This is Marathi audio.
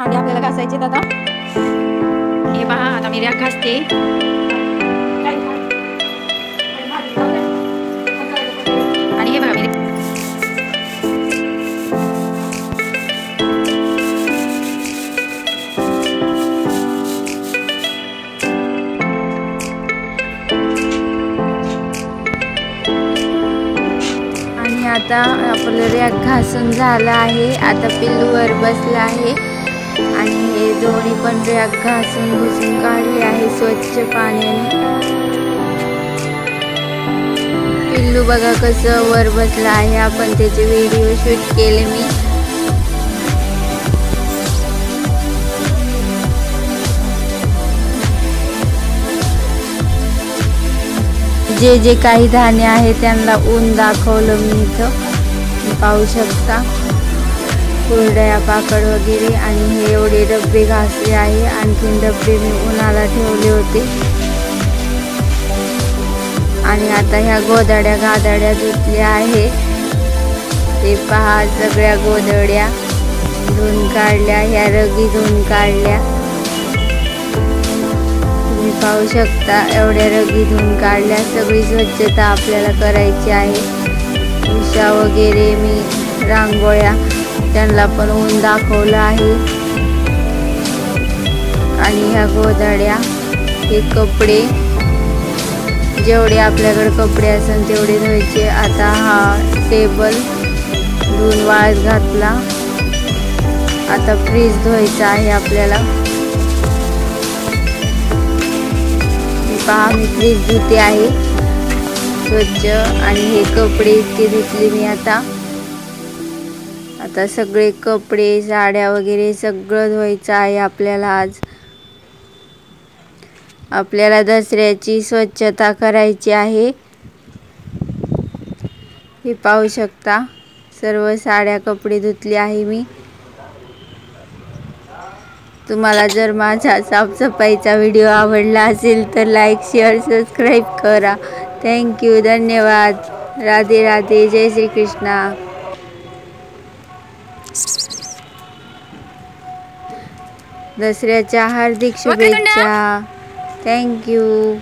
भांडी आपल्याला घासायचे दादा। हे पहा आता मी रॅक घासते। आणि हे बघा मी आणि आता आपलं रॅक घासून झालं आहे। आता पिल्लू वर बसला आहे आणि हे दोन्ही पण रॅक घासून घुसून काढले आहे स्वच्छ पाण्याने। पिल्लू बघा कसं वर बसला आहे, आपण त्याचे व्हिडिओ शूट केले मी। जे जे काही धान्य आहे त्यांना ऊन दाखवलं मी इथं पाहू शकता, कुरडया पापड वगैरे। आणि हे एवढे डब्बे घासले आहे, आणखीन डब्बे मी उन्हाला ठेवले होते। आणि आता ह्या गोधड्या गादड्या धुतल्या आहे, ते पहा सगळ्या गोधड्या धुवून काढल्या, ह्या रगी धुवून काढल्या। तुम्ही पाहू शकता एवढ्या रगी धुवून काढल्या। सगळी स्वच्छता आपल्याला करायची आहे। उषा वगैरे मी रांगोळ्या त्यांना पण ऊन दाखवलं आहे। आणि ह्या गोधड्या, हे कपडे जेवढे आपल्याकडे कपडे असेल तेवढे धुवायचे। आता हा टेबल धुवून वाळत घातला, आता फ्रीज धुवायचा आहे आपल्याला। पहा मी फ्रीज धुते आहे स्वच्छ। आणि हे कपडे इतके धुतले मी आता सगळे कपडे साड्या वगैरे सगळं धुवायचं आहे आपल्याला। आज आपल्याला दसऱ्याची स्वच्छता करायची आहे। हे पाहू शकता सर्व साड्या कपडे धुतले आहे मी। तुम्हाला जर माझा साफसफाईचा व्हिडिओ आवडला असेल तर लाईक शेअर सबस्क्राईब करा। थँक्यू, धन्यवाद, राधे राधे, जय श्री कृष्णा। दसऱ्याच्या हार्दिक शुभेच्छा। थँक्यू।